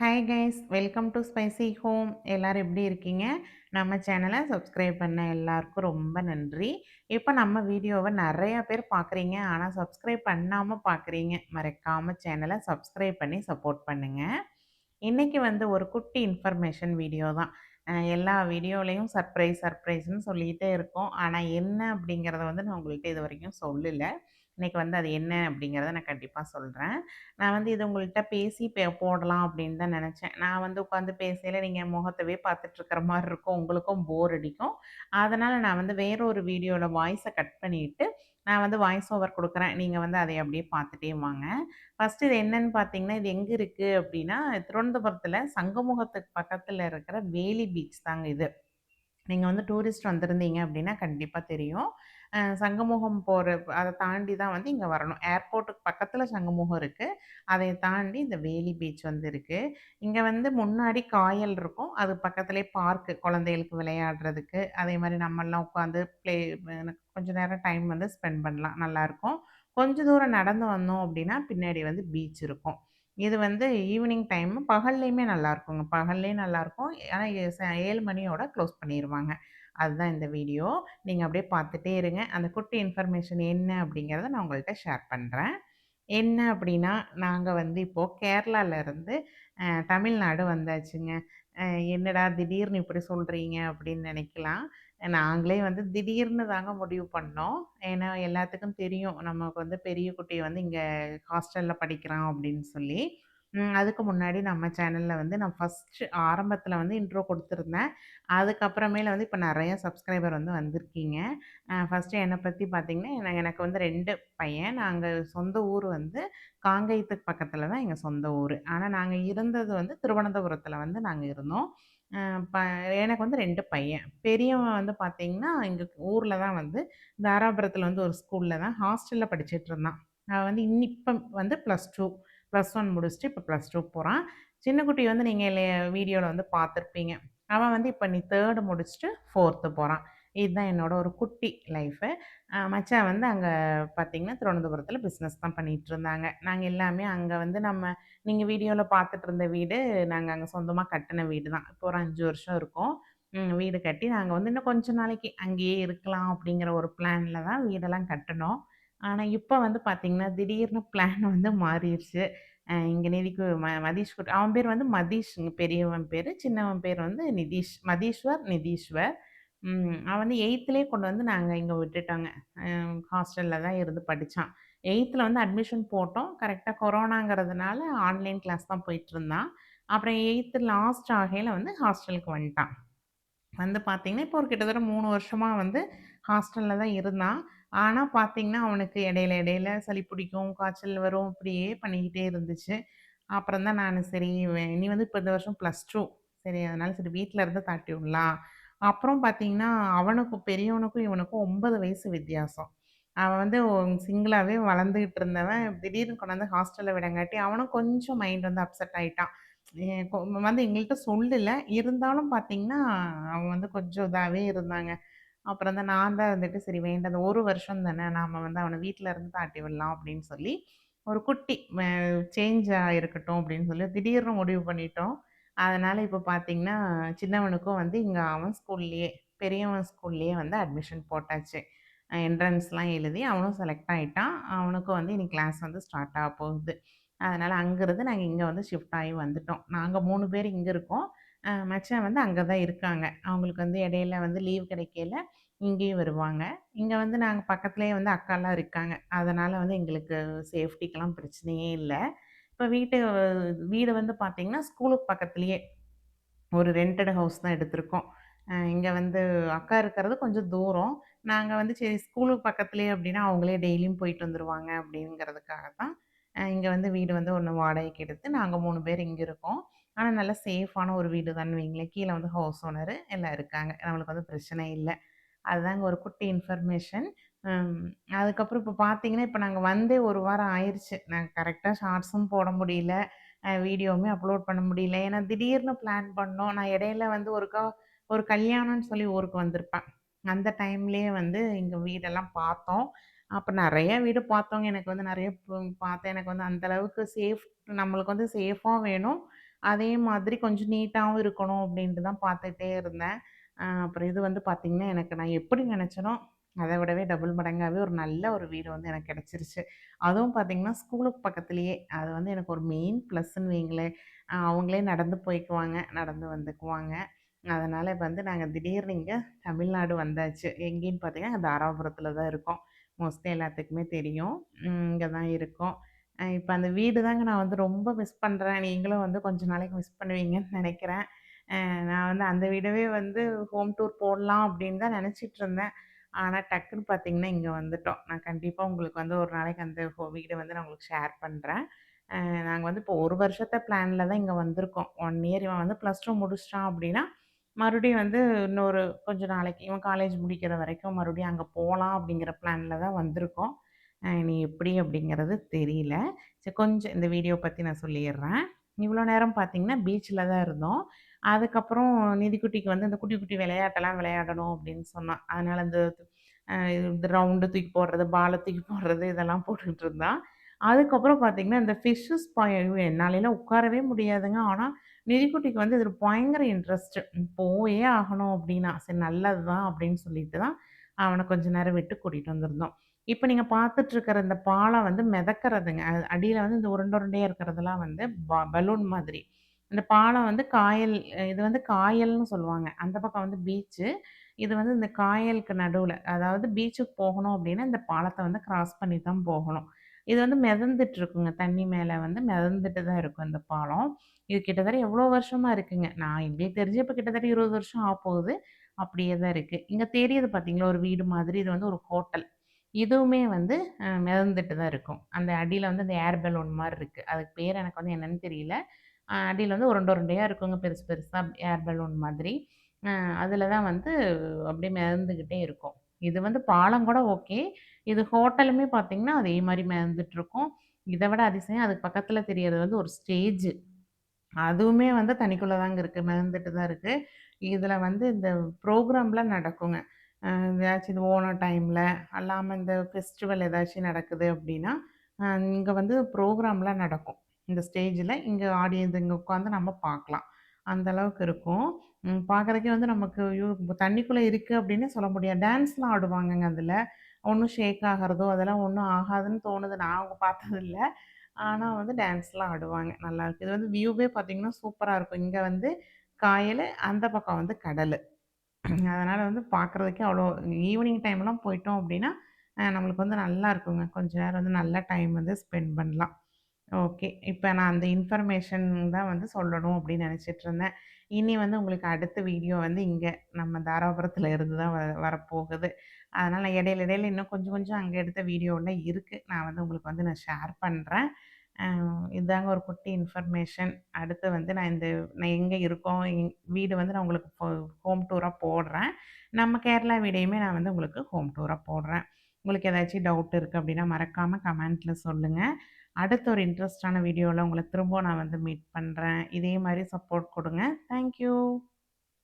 Hi guys, welcome to spicy home. எல்லாரும் எப்படி இருக்கீங்க? நம்ம சேனலை சப்ஸ்கிரைப் பண்ண எல்லாருக்கும் ரொம்ப நன்றி. இப்போ நம்ம வீடியோவை நிறைய பேர் பார்க்குறீங்க, ஆனால் சப்ஸ்கிரைப் பண்ணாமல் பார்க்குறீங்க. மறக்காம சேனலை சப்ஸ்கிரைப் பண்ணி சப்போர்ட் பண்ணுங்க. இன்னைக்கு வந்து ஒரு குட்டி இன்ஃபர்மேஷன் வீடியோ தான். எல்லா வீடியோலையும் சர்ப்ரைஸ் சர்ப்ரைஸ்ன்னு சொல்லிகிட்டே இருக்கோம். ஆனால் என்ன அப்படிங்கிறத வந்து நான் உங்கள்கிட்ட இது வரைக்கும் சொல்லல. இன்னைக்கு வந்து அது என்ன அப்படிங்கிறத நான் கண்டிப்பா சொல்றேன். நான் வந்து இது உங்கள்ட்ட பேசி போடலாம் அப்படின்னு தான் நெனச்சேன். நான் வந்து உட்காந்து பேசையில நீங்க முகத்தவே பார்த்துட்டு இருக்கிற மாரி இருக்கும். உங்களுக்கும் போர் அடிக்கும். அதனால நான் வந்து வேற ஒரு வீடியோட வாய்ஸ கட் பண்ணிட்டு, நான் வந்து வாய்ஸ் ஓவர் குடுக்குறேன். நீங்க வந்து அதை அப்படியே பார்த்துட்டே வாங்க. ஃபர்ஸ்ட்டு இது என்னன்னு பார்த்தீங்கன்னா, இது எங்க இருக்கு அப்படின்னா, திருவனந்தபுரத்தில சங்கமுகத்துக்கு பக்கத்தில இருக்கிற வேலி பீச் தாங்க இது. நீங்க வந்து டூரிஸ்ட் வந்திருந்தீங்க அப்படின்னா கண்டிப்பா தெரியும். சங்கமுகம் போற அத தாண்டி தான் வந்து இங்க வரணும். ஏர்போர்ட்டுக்கு பக்கத்துல சங்கமுகம் இருக்கு. அதை தாண்டி இந்த வேலி பீச் வந்து இருக்கு. இங்க வந்து முன்னாடி காயல் இருக்கும். அது பக்கத்திலேயே பார்க் குழந்தைகளுக்கு விளையாடுறதுக்கு, அதே மாரி நம்மலாம் உட்காந்து கொஞ்ச நேரம் டைம் வந்து ஸ்பெண்ட் பண்ணலாம். நல்லாயிருக்கும். கொஞ்ச தூரம் நடந்து வந்தோம் அப்படின்னா, பின்னாடி வந்து பீச் இருக்கும். இது வந்து ஈவினிங் டைம் பகல்லேயுமே நல்லாயிருக்குங்க. பகல்லேயும் நல்லாயிருக்கும். ஆனா 7 மணியோட க்ளோஸ் பண்ணிருவாங்க. அதுதான் இந்த வீடியோ. நீங்க அப்படியே பார்த்துட்டே இருங்க. அந்த குட்டி இன்ஃபர்மேஷன் என்ன அப்படிங்கிறத நான் உங்கள்ட்ட ஷேர் பண்றேன். என்ன அப்படின்னா, நாங்க வந்து இப்போ கேரளாலருந்து தமிழ்நாடு வந்தாச்சுங்க. அ என்னடா திடீர்னு இப்படி சொல்றீங்க அப்படின்னு நெனைக்கலாம். நாங்களே வந்து திடீர்னு தாங்க முடிவு பண்ணோம். ஏன்னா எல்லாத்துக்கும் தெரியும். நமக்கு வந்து பெரிய குட்டி வந்து இங்க ஹாஸ்டல்ல படிக்கிறான் அப்படின்னு சொல்லி. அதுக்கு முன்னாடி நம்ம சேனல்ல வந்து நான் ஃபர்ஸ்ட்டு ஆரம்பத்தில வந்து இன்ட்ரோ குடுத்துருந்தேன். அதுக்கப்புறமேல வந்து இப்ப நெறைய சப்ஸ்கிரைபர் வந்து வந்திருக்கீங்க. ஃபர்ஸ்ட்டு என்ன பத்தி பார்த்தீங்கன்னா, எனக்கு வந்து 2 பையன். நாங்க சொந்த ஊர் வந்து காங்கேயத்துக்கு பக்கத்தில தான் எங்க சொந்த ஊரு. ஆனா நாங்க இருந்தது வந்து திருவனந்தபுரத்தில வந்து நாங்க இருந்தோம். அ ப எனக்கு வந்து 2 பையன். பெரியவன் வந்து பார்த்தீங்கன்னா, எங்க ஊர்ல தான் வந்து தாராபுரத்தில வந்து ஒரு ஸ்கூல்ல தான் ஹாஸ்டல்ல படிச்சுட்டு இருந்தான். அவன் வந்து இப்ப வந்து +1 முடிச்சுட்டு இப்ப +2 போறான். சின்ன குட்டி வந்து நீங்க வீடியோல வந்து பார்த்துருப்பீங்க. அவன் வந்து இப்ப நீ 3 முடிச்சுட்டு 4த் போறான். இதுதான் என்னோட ஒரு குட்டி லைஃபு. மச்சான் வந்து அங்க பார்த்தீங்கன்னா, திருவனந்தபுரத்தில பிசினஸ் தான் பண்ணிட்டு இருந்தாங்க. நாங்க எல்லாமே அங்க வந்து நீங்க வீடியோல பார்த்துட்டு இருந்த வீடு, நாங்க அங்க சொந்தமா கட்டுன வீடு தான். இப்போ ஒரு 5 வருஷம் இருக்கும். வீடு கட்டி நாங்க வந்து இன்னும் கொஞ்ச நாளைக்கு அங்கேயே இருக்கலாம் அப்படிங்கிற ஒரு பிளான்ல தான் வீடெல்லாம் கட்டுனோம். ஆனா, இப்ப வந்து பார்த்தீங்கன்னா, திடீர்னு பிளான் வந்து மாறிருச்சு. இங்க நிதிக்கு மதீஷ் அவன் பேர் வந்து மதீஷ்ங்க பெரியவன் பேரு. சின்னவன் பேர் வந்து நிதீஷ். மதீஸ்வர், நிதீஸ்வர். அவன் வந்து 8த்லயே கொண்டு வந்து நாங்க இங்க விட்டுட்டோங்க. ஹாஸ்டல்ல தான் இருந்து படிச்சான். 8த்ல வந்து அட்மிஷன் போட்டோம். கரெக்ட்டா கொரோனாங்கிறதுனால ஆன்லைன் கிளாஸ் தான் போயிட்டுருந்தான். அப்புறம் 8த் லாஸ்ட் ஆகையில வந்து ஹாஸ்டலுக்கு வந்துட்டான். வந்து பார்த்தீங்கன்னா, இப்போ ஒரு கிட்டத்தட்ட 3 வருஷமா வந்து ஹாஸ்டல்ல தான் இருந்தான். ஆனா பார்த்தீங்கன்னா, அவனுக்கு இடையில இடையில சளி பிடிக்கும், காய்ச்சல் வரும். இப்படியே பண்ணிக்கிட்டே இருந்துச்சு. அப்புறம் தான் நானு சரி இனி வந்து இப்போ இந்த வருஷம் +2 சரி அதனால சரி வீட்ல இருந்து தாட்டி விடலாம். அப்புறம் பார்த்தீங்கன்னா, அவனுக்கும் பெரியவனுக்கும் இவனுக்கும் 9 வயசு வித்தியாசம். அவன் வந்து சிங்கிளாவே வளர்ந்துகிட்டு இருந்தவன், திடீர்னு கொண்டாந்து ஹாஸ்டல்ல விடங்காட்டி, அவனும் கொஞ்சம் மைண்ட் வந்து அப்செட் ஆயிட்டான். எ கொ வந்து எங்கள்ட்ட சொல்லல. இருந்தாலும் பார்த்தீங்கன்னா, அவன் வந்து கொஞ்சம் இதாவே இருந்தாங்க. அப்புறம் தான் நான் தான் வந்துட்டு சரி வேண்டாம் அந்த 1 வருஷம் தானே நாம வந்து அவன வீட்ல இருந்து தாட்டி விடலாம் அப்படின்னு சொல்லி, ஒரு குட்டி சேஞ்சா இருக்கட்டும் அப்படின்னு சொல்லி திடீர்னு முடிவு பண்ணிட்டோம். அதனால இப்ப பார்த்தீங்கன்னா, சின்னவனுக்கும் வந்து இங்க அவன் ஸ்கூல்லயே, பெரியவன் ஸ்கூல்லயே வந்து அட்மிஷன் போட்டாச்சு. என்ட்ரன்ஸ்லாம் எழுதி அவனும் செலக்ட் ஆயிட்டான். அவனுக்கும் வந்து இனி கிளாஸ் வந்து ஸ்டார்ட் ஆக போகுது. அதனால அங்கருந்து நாங்க இங்க வந்து ஷிஃப்ட் ஆகி வந்துட்டோம். நாங்க 3 பேர் இங்க இருக்கோம். மச்சான் வந்து அங்க தான் இருக்காங்க. அவங்களுக்கு வந்து இடையில வந்து லீவ் கிடைக்கையில இங்கேயும் வருவாங்க. இங்க வந்து நாங்க பக்கத்திலேயே வந்து அக்காலாம் இருக்காங்க. அதனால வந்து எங்களுக்கு சேஃப்டிக்கெல்லாம் பிரச்சனையே இல்ல. இப்ப வீடு வந்து பார்த்தீங்கன்னா, ஸ்கூலுக்கு பக்கத்திலேயே ஒரு ரென்டட் ஹவுஸ் தான் எடுத்திருக்கோம். இங்க வந்து அக்கா இருக்கிறது கொஞ்சம் தூரம். நாங்க வந்து சரி ஸ்கூலுக்கு பக்கத்திலேயே அப்டின்னா, அவங்களே டெய்லியும் போயிட்டு வந்துருவாங்க அப்டிங்கிறதுக்காக தான், இங்க வந்து வீடு வந்து ஒண்ணு வாடகைக்கு எடுத்து நாங்க 3 பேர் இங்க இருக்கோம். ஆனா நல்ல சேஃபான ஒரு வீடு தான்னு வைங்களேன். கீழ வந்து ஹவுஸ் ஓனரு எல்லாம் இருக்காங்க. நம்மளுக்கு வந்து பிரச்சனை இல்ல. அதுதாங்க ஒரு குட்டி இன்ஃபர்மேஷன். ம். அதுக்கப்புறம் இப்ப பார்த்தீங்கன்னா, இப்ப நாங்க வந்தே 1 வாரம் ஆயிருச்சு. நாங்க கரெக்ட்டா ஷார்ட்ஸும் போட முடியல. வீடியோவுமே அப்லோட் பண்ண முடியல. ஏன்னா திடீர்னு பிளான் பண்ணோம். நான் இடையில வந்து ஒரு கல்யாணம்னு சொல்லி ஊருக்கு வந்திருப்பேன். அந்த டைம்லயே வந்து எங்க வீடெல்லாம் பார்த்தோம். அப்ப நெறைய வீடு பார்த்தோங்க. எனக்கு வந்து நெறைய பார்த்தேன். எனக்கு வந்து அந்த அளவுக்கு நம்மளுக்கு வந்து சேஃபா வேணும். அதே மாதிரி கொஞ்சம் நீட்டாவும் இருக்கணும் அப்படின்ட்டு தான் பார்த்துட்டே இருந்தேன். அப்புறம் இது வந்து பார்த்திங்கன்னா, எனக்கு நான் எப்படி நெனச்சேனோ, அத விடவே டபுள் மடங்காவே ஒரு நல்ல ஒரு வீடு வந்து எனக்கு கெடைச்சிருச்சு. அதுவும் பார்த்திங்கன்னா, ஸ்கூலுக்கு பக்கத்துலயே. அது வந்து எனக்கு ஒரு மெயின் ப்ளஸ்ன்னு வைங்களேன். அவங்களே நடந்து போய்க்குவாங்க, நடந்து வந்துக்குவாங்க. அதனால இப்ப வந்து நாங்க திடீர்னு இங்க தமிழ்நாடு வந்தாச்சு. எங்கேன்னு பார்த்தீங்கன்னா, தாராபுரத்தில தான் இருக்கோம். மோஸ்ட்லி எல்லாத்துக்குமே தெரியும். இங்க தான் இருக்கோம். இப்ப அந்த வீடு தாங்க நான் வந்து ரொம்ப மிஸ் பண்றேன். நீங்களும் வந்து கொஞ்ச நாளைக்கு மிஸ் பண்ணுவீங்கன்னு நெனைக்கிறேன். நான் வந்து அந்த வீடவே வந்து ஹோம் டூர் போடலாம் அப்படின்னு தான் நெனச்சிட்டு இருந்தேன். ஆனா டக்குன்னு பார்த்தீங்கன்னா, இங்க வந்துட்டோம். நான் கண்டிப்பா உங்களுக்கு வந்து ஒரு நாளைக்கு அந்த வீட வந்து நான் உங்களுக்கு ஷேர் பண்றேன். நாங்க வந்து இப்போ 1 வருஷத்த பிளான்ல தான் இங்க வந்திருக்கோம். 1 இயர் இவன் வந்து ப்ளஸ் 2 முடிச்சுட்டான் அப்படின்னா, மறுபடியும் வந்து இன்னொரு கொஞ்ச நாளைக்கு இவன் காலேஜ் முடிக்கிற வரைக்கும் மறுபடியும் அங்க போலாம் அப்படிங்கிற பிளான்ல தான் வந்திருக்கோம். இனி எப்படி அப்படிங்கிறது தெரியல. சரி கொஞ்சம் இந்த வீடியோ பத்தி நான் சொல்லிர்றேன். இவ்வளோ நேரம் பார்த்தீங்கன்னா, பீச்ல தான் இருந்தோம். அதுக்கப்புறம் நிதிக்குட்டிக்கு வந்து இந்த குட்டி குட்டி விளையாட்டெல்லாம் விளையாடணும் அப்படின்னு சொன்னான். அதனால இந்த இந்த ரவுண்டு தூக்கி போடுறது, பால தூக்கி போடுறது இதெல்லாம் போட்டுக்கிட்டு இருந்தான். அதுக்கப்புறம் பார்த்தீங்கன்னா, இந்த ஃபிஷ்ஷு ஸ்பாய் ஐயோ! என்னாலலாம் உட்காரவே முடியாதுங்க. ஆனா, நிதிக்குட்டிக்கு வந்து இதில பயங்கர இன்ட்ரெஸ்ட்டு. போயே ஆகணும் அப்டின்னா, சரி நல்லது தான் அப்டின்னு சொல்லிட்டு தான், அவன கொஞ்ச நேரம் விட்டு கூட்டிட்டு வந்திருந்தோம். இப்ப நீங்க பார்த்துட்டுருக்கிற இந்த பாலம் வந்து மிதக்கறதுங்க. அடியில வந்து இந்த உருண்டை உருண்டையா இருக்கிறதெல்லாம் வந்து பலூன் மாதிரி. இந்த பாலம் வந்து காயல் இது வந்து காயல்னு சொல்லுவாங்க. அந்த பக்கம் வந்து பீச்சு. இது வந்து இந்த காயலுக்கு நடுவுல, அதாவது பீச்சுக்கு போகணும் அப்டின்னா, இந்த பாலத்த வந்து கிராஸ் பண்ணி தான் போகணும். இது வந்து மிதந்துட்டு இருக்குங்க. தண்ணி மேல வந்து மிதந்துட்டு தான் இருக்கும் இந்த பாலம். இது கிட்டத்தட்ட எவ்வளோ வருஷமா இருக்குங்க. நான் எங்களுக்கு தெரிஞ்சு இப்ப கிட்டத்தட்ட 20 வருஷம் ஆப்போகுது. அப்படியே தான் இருக்கு. இங்க தெரியுது பார்த்தீங்களா, ஒரு வீடு மாதிரி. இது வந்து ஒரு ஹோட்டல். இதுவுமே வந்து மிதந்துட்டு தான் இருக்கும். அந்த அடியில வந்து அந்த ஏர் பலூன் மாரி இருக்கு. அதுக்கு பேர் எனக்கு வந்து என்னன்னு தெரியல. அடியில வந்து உருண்ட உருண்டையா இருக்குங்க பெருசு பெருசா ஏர் பலூன் மாதிரி. அ அதில தான் வந்து அப்படியே மிதந்துகிட்டே இருக்கும். இது வந்து பாலம் கூட ஓகே. இது ஹோட்டலுமே பார்த்தீங்கன்னா, அதே மாரி மிதந்துட்டுருக்கும். இத விட அதிசயம் அதுக்கு பக்கத்தில தெரியறது வந்து ஒரு ஸ்டேஜ். அதுவுமே வந்து தண்ணிக்குள்ள தாங்க இருக்கு. மிதந்துட்டு தான் இருக்கு. இதில வந்து இந்த ப்ரோகிராம்லாம் நடக்குங்க. ஏதாச்சும் இந்த ஓணம் டைம்ல, அல்லாம இந்த ஃபெஸ்டிவல் ஏதாச்சும் நடக்குது அப்டின்னா, அ இங்க வந்து ப்ரோகிராம்லாம் நடக்கும். இந்த ஸ்டேஜில இங்க ஆடியன்ஸ் இங்க உட்காந்து நம்ம பார்க்கலாம். அந்த அளவுக்கு இருக்கும். பார்க்குறதுக்கே வந்து நமக்கு ஐயோ! தண்ணிக்குள்ள இருக்கு அப்டின்னே சொல்ல முடியாது. டான்ஸ்லாம் ஆடுவாங்கங்க அதில. ஒண்ணும் ஷேக் ஆகுறதோ, அதெல்லாம் ஒண்ணும் ஆகாதுன்னு தோணுது. நான் அவங்க பார்த்ததில்ல. ஆனா வந்து டான்ஸ்லாம் ஆடுவாங்க. நல்லாருக்கு. இது வந்து வியூவே பார்த்தீங்கன்னா, சூப்பரா இருக்கும். இங்க வந்து காயலு, அந்த பக்கம் வந்து கடலு. அதனால வந்து பார்க்குறதுக்கே அவ்வளோ ஈவினிங் டைம்லாம் போயிட்டோம் அப்டின்னா, நம்மளுக்கு வந்து நல்லா இருக்குங்க. கொஞ்ச நேரம் வந்து நல்லா டைம் வந்து ஸ்பெண்ட் பண்ணலாம். ஓகே. இப்ப நான் அந்த இன்ஃபர்மேஷன் தான் வந்து சொல்லணும் அப்டின்னு நெனச்சிட்டுருந்தேன். இனி வந்து உங்களுக்கு அடுத்த வீடியோ வந்து இங்க நம்ம தாராபுரத்துல இருந்து தான் வரப்போகுது. அதனால இடையில இடையில இன்னும் கொஞ்சம் கொஞ்சம் அங்க எடுத்த வீடியோலாம் இருக்கு. நான் வந்து உங்களுக்கு வந்து நான் ஷேர் பண்றேன். அ இதாங்க ஒரு குட்டி இன்ஃபர்மேஷன். அடுத்து வந்து நான் எங்க இருக்கோம், வீடு வந்து நான் உங்களுக்கு ஹோம் டூரா போடுறேன். நம்ம கேரளா வீடையுமே நான் வந்து உங்களுக்கு ஹோம் டூரா போடுறேன். உங்களுக்கு ஏதாச்சும் டவுட் இருக்கு அப்டின்னா மறக்காம கமெண்ட்ல சொல்லுங்க. அடுத்த ஒரு இன்ட்ரெஸ்ட்டான வீடியோல உங்கள திரும்பவும் நான் வந்து மீட் பண்றேன். இதே மாரி சப்போர்ட் குடுங்க. Thank you.